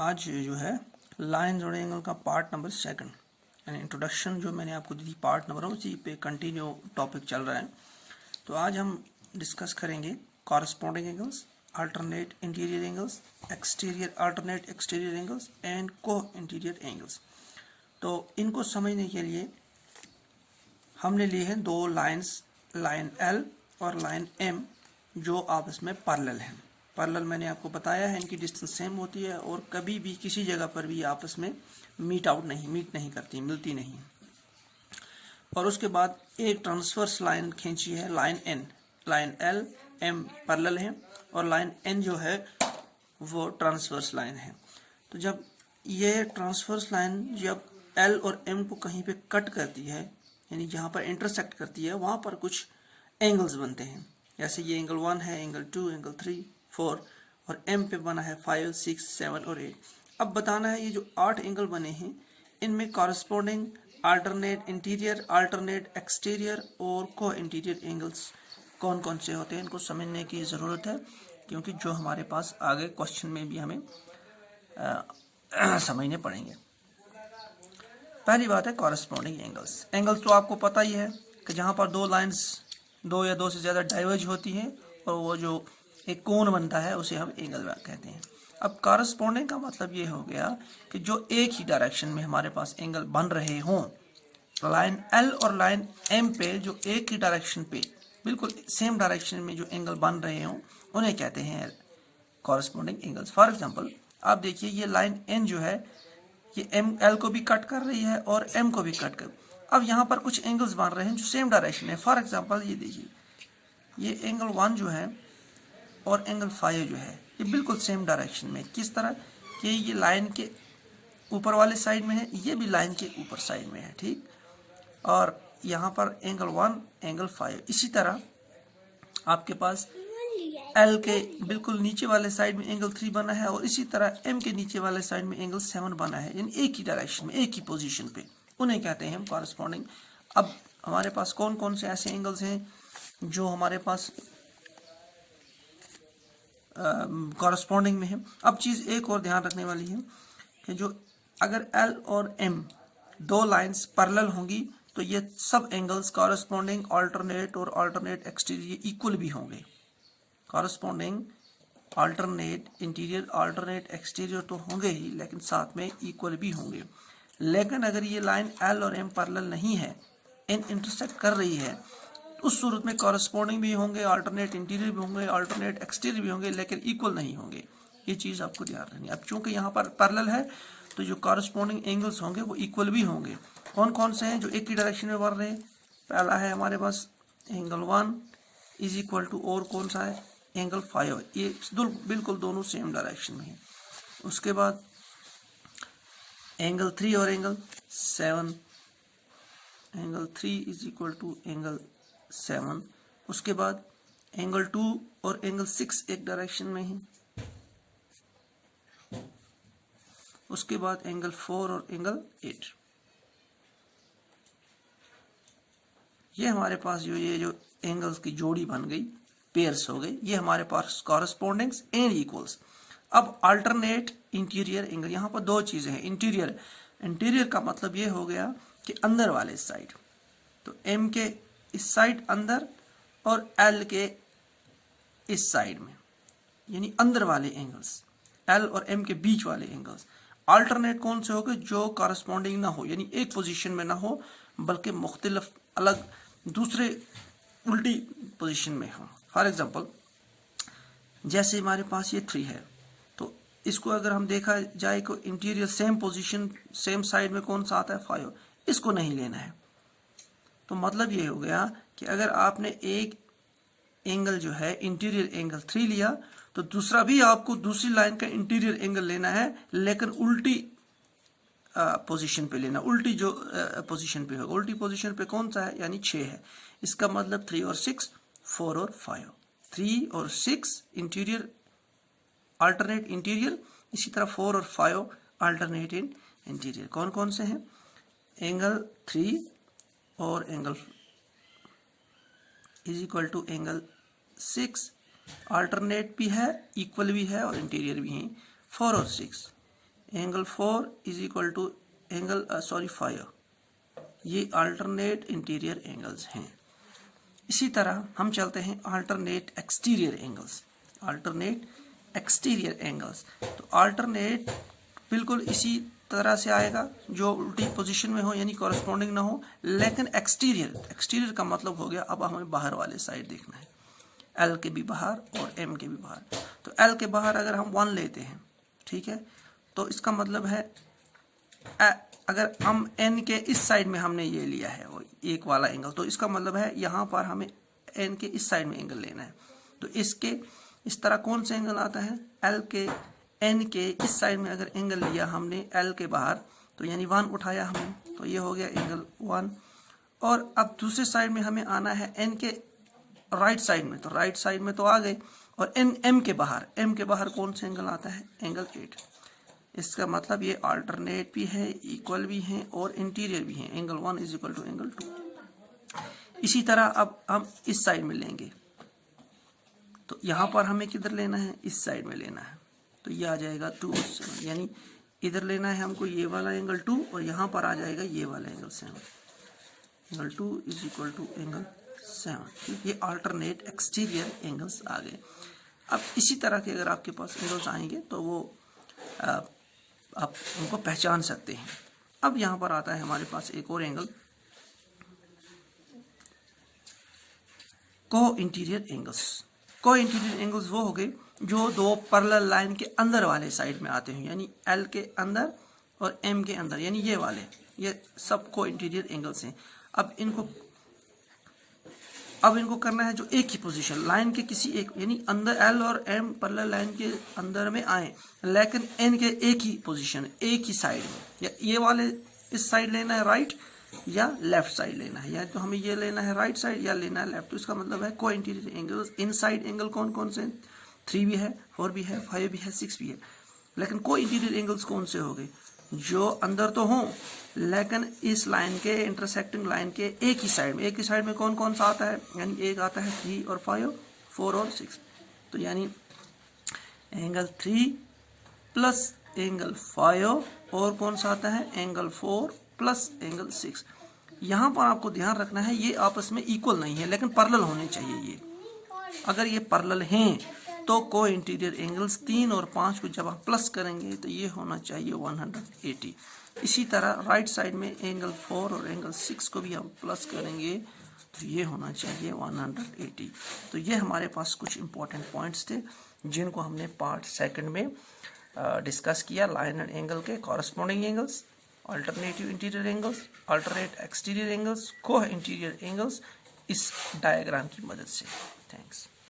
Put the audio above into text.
आज जो है लाइन्स और एंगल का पार्ट नंबर 2 यानी इंट्रोडक्शन जो मैंने आपको दी थी पार्ट नंबर उसी पे कंटिन्यू टॉपिक चल रहा है। तो आज हम डिस्कस करेंगे corresponding angles, alternate interior angles, exterior alternate exterior angles and को इंटीरियर एंगल्स। तो इनको समझने के लिए हमने लिए हैं दो लाइन्स, लाइन L और लाइन M जो आपस में पैरेलल हैं। पैरेलल मैंने आपको बताया है इनकी डिस्टेंस सेम होती है और कभी भी किसी जगह पर भी आपस में मीट नहीं करती, मिलती नहीं। और उसके बाद एक ट्रांसवर्स लाइन खींची है line N, line L M parallel है और लाइन N जो है वो ट्रांसवर्स लाइन है। तो जब ये ट्रांसवर्स लाइन जब L और M को कहीं पे कट करती है यानी जहाँ पर इंटरसेक्ट करती है वहाँ पर कुछ एंगल्स बनते हैं। जैसे ये एंगल 1 है, एंगल 2, एंगल 3, 4 और M पे बना है 5, 6, 7 और 8। अब बताना है ये जो 8 एंगल बने हैं इनमें corresponding alternate interior, alternate exterior और को इंटीरियर एंगल्स कौन कौन से होते हैं इनको समझने की ज़रूरत है, क्योंकि जो हमारे पास आगे क्वेश्चन में भी हमें समझने पड़ेंगे। पहली बात है कॉरस्पॉन्डिंग एंगल्स। एंगल्स तो आपको पता ही है कि जहाँ पर दो लाइंस, दो या दो से ज़्यादा डाइवर्ज होती हैं और वो जो एक कोण बनता है उसे हम एंगल कहते हैं। अब कॉरस्पॉन्डिंग का मतलब ये हो गया कि जो एक ही डायरेक्शन में हमारे पास एंगल बन रहे हों, लाइन L और लाइन M पे जो एक ही डायरेक्शन पे बिल्कुल सेम डायरेक्शन में जो एंगल बन रहे हों उन्हें कहते हैं कॉरस्पॉन्डिंग एंगल्स। फॉर एग्जांपल आप देखिए ये लाइन N जो है ये L को भी कट कर रही है और M को भी कट कर। अब यहाँ पर कुछ एंगल्स बन रहे हैं जो सेम डायरेक्शन है। फॉर एग्जांपल ये देखिए ये एंगल 1 जो है और एंगल 5 जो है ये बिल्कुल सेम डायरेक्शन में। किस तरह कि ये लाइन के ऊपर वाले साइड में है, ये भी लाइन के ऊपर साइड में है, ठीक। और यहाँ पर एंगल 1, एंगल 5। इसी तरह आपके पास L के बिल्कुल नीचे वाले साइड में एंगल 3 बना है और इसी तरह M के नीचे वाले साइड में एंगल 7 बना है, यानी एक ही डायरेक्शन में एक ही पोजीशन पे। उन्हें कहते हैं हम कॉरस्पॉन्डिंग। अब हमारे पास कौन कौन से ऐसे एंगल्स हैं जो हमारे पास कॉरस्पॉन्डिंग में है। अब चीज़ एक और ध्यान रखने वाली है कि जो अगर L और M दो लाइंस पैरेलल होंगी तो ये सब एंगल्स कॉरस्पॉन्डिंग अल्टरनेट और अल्टरनेट एक्सटीरियर इक्वल भी होंगे। Corresponding alternate interior, alternate exterior तो होंगे ही, लेकिन साथ में इक्वल भी होंगे। लेकिन अगर ये लाइन L और M पैरेलल नहीं है, इन इंटरसेक्ट कर रही है, उस सूरत में कॉरस्पॉन्डिंग भी होंगे, अल्टरनेट इंटीरियर भी होंगे, अल्टरनेट एक्सटीरियर भी होंगे, लेकिन इक्वल नहीं होंगे। ये चीज़ आपको ध्यान रखनी है। अब चूंकि यहाँ पर पैरेलल है तो जो कॉरस्पॉन्डिंग एंगल्स होंगे वो इक्वल भी होंगे। कौन कौन से हैं जो एक ही डायरेक्शन में बढ़ रहे हैं? पहला है हमारे पास एंगल 1 इज इक्वल टू, और कौन सा है? एंगल 5। ये बिल्कुल दोनों सेम डायरेक्शन में है। उसके बाद एंगल 3 और angle 7, angle 3 is equal to angle 7। उसके बाद एंगल 2 और एंगल 6 एक डायरेक्शन में है। उसके बाद एंगल 4 और एंगल 8। ये हमारे पास ये जो एंगल्स की जोड़ी बन गई, पेयर्स हो गए, ये हमारे पास कॉरस्पॉन्डिंग्स एंड इक्वल्स। अब अल्टरनेट इंटीरियर एंगल, यहाँ पर दो चीजें हैं। इंटीरियर का मतलब ये हो गया कि अंदर वाले साइड, तो M के इस साइड अंदर और L के इस साइड में, यानी अंदर वाले एंगल्स, L और M के बीच वाले एंगल्स। अल्टरनेट कौन से हो गए? जो कॉरस्पॉन्डिंग ना हो, यानी एक पोजीशन में ना हो, बल्कि मुख्तलिफ अलग दूसरे उल्टी पोजीशन में हो। फॉर एग्जांपल जैसे हमारे पास ये 3 है, तो इसको अगर हम देखा जाए को interior same position same side में कौन सा आता है? 5। इसको नहीं लेना है। तो मतलब ये हो गया कि अगर आपने एक एंगल जो है इंटीरियर एंगल 3 लिया तो दूसरा भी आपको दूसरी लाइन का इंटीरियर एंगल लेना है, लेकिन उल्टी पोजीशन पे लेना। उल्टी जो पोजीशन पे होगा, उल्टी पोजीशन पे कौन सा है? यानी 6 है। इसका मतलब 3 और 6, 4 और 5। 3 और 6 इंटीरियर अल्टरनेट इंटीरियर, इसी तरह 4 और 5 अल्टरनेट इंटीरियर। कौन कौन से हैं? एंगल 3 और angle is equal to angle 6 alternate भी है, इक्वल भी है और इंटीरियर भी है। 4 और 6 angle 4 is equal to angle 5। ये अल्टरनेट इंटीरियर एंगल्स हैं। इसी तरह हम चलते हैं alternate exterior angles. Alternate exterior angles, तो अल्टरनेट बिल्कुल इसी तरह से आएगा, जो उल्टी पोजीशन में हो यानी कॉरस्पॉन्डिंग ना हो। लेकिन एक्सटीरियर का मतलब हो गया अब हमें बाहर वाले साइड देखना है, एल के भी बाहर और एम के भी बाहर। तो एल के बाहर अगर हम 1 लेते हैं, ठीक है, तो इसका मतलब है अगर हम एन के इस साइड में हमने ये लिया है वो एक वाला एंगल, तो इसका मतलब है यहाँ पर हमें एन के इस साइड में एंगल लेना है। तो इसके इस तरह कौन सा एंगल आता है, एल के एन के इस साइड में अगर एंगल लिया हमने एल के बाहर, तो यानी 1 उठाया हमने, तो ये हो गया एंगल 1। और अब दूसरे साइड में हमें आना है एन के राइट साइड में, तो राइट साइड में तो आ गए। और एम के बाहर कौन सा एंगल आता है, एंगल 8। इसका मतलब ये अल्टरनेट भी है, इक्वल भी है और इंटीरियर भी है। Angle 1 is equal to angle 2। इसी तरह अब हम इस साइड में लेंगे, तो यहाँ पर हमें किधर लेना है, इस साइड में लेना है, तो ये आ जाएगा 2 और 7, यानी इधर लेना है हमको ये वाला एंगल 2 और यहाँ पर आ जाएगा ये वाला angle 7। Angle 2 is equal to angle 7। ये अल्टरनेट एक्सटीरियर एंगल्स आ गए। अब इसी तरह के अगर आपके पास एंगल्स आएंगे तो वो आप उनको पहचान सकते हैं। अब यहाँ पर आता है हमारे पास एक और एंगल, को इंटीरियर एंगल्स। को इंटीरियर एंगल्स वो हो गए जो दो पैरेलल लाइन के अंदर वाले साइड में आते हैं, यानी एल के अंदर और एम के अंदर, यानी ये वाले, ये सब को इंटीरियर एंगल्स हैं। अब इनको करना है जो एक ही पोजीशन लाइन के किसी एक, यानी अंदर एल और एम पैरेलल लाइन के अंदर में आए, लेकिन एन के एक ही पोजीशन, एक ही साइड में, या ये वाले इस साइड लेना है राइट या लेफ्ट साइड लेना है, या तो हमें ये लेना है राइट साइड या लेना है लेफ्ट। तो इसका मतलब है को इंटीरियर एंगल्स। इनसाइड एंगल कौन कौन से, 3 भी है, 4 भी है, 5 भी है, 6 भी है। लेकिन को इंटीरियर एंगल्स कौन से हो गए, जो अंदर तो हों लेकिन इस लाइन के इंटरसेक्टिंग लाइन के एक ही साइड में कौन कौन सा आता है, यानी एक आता है 3 और 5, 4 और 6। तो यानी एंगल 3 प्लस एंगल 5 और कौन सा आता है, एंगल 4 प्लस एंगल 6। यहाँ पर आपको ध्यान रखना है ये आपस में इक्वल नहीं है, लेकिन पैरेलल होने चाहिए। ये अगर ये पैरेलल हैं तो को इंटीरियर एंगल्स 3 और 5 को जब आप प्लस करेंगे तो ये होना चाहिए 180। इसी तरह राइट साइड में एंगल 4 और एंगल 6 को भी हम प्लस करेंगे तो ये होना चाहिए 180। तो ये हमारे पास कुछ इंपॉर्टेंट पॉइंट्स थे जिनको हमने पार्ट सेकंड में डिस्कस किया। लाइन एंड एंगल के corresponding angles, alternative interior angles, alternate exterior angles, को इंटीरियर एंगल्स, इस डायग्राम की मदद से। थैंक्स।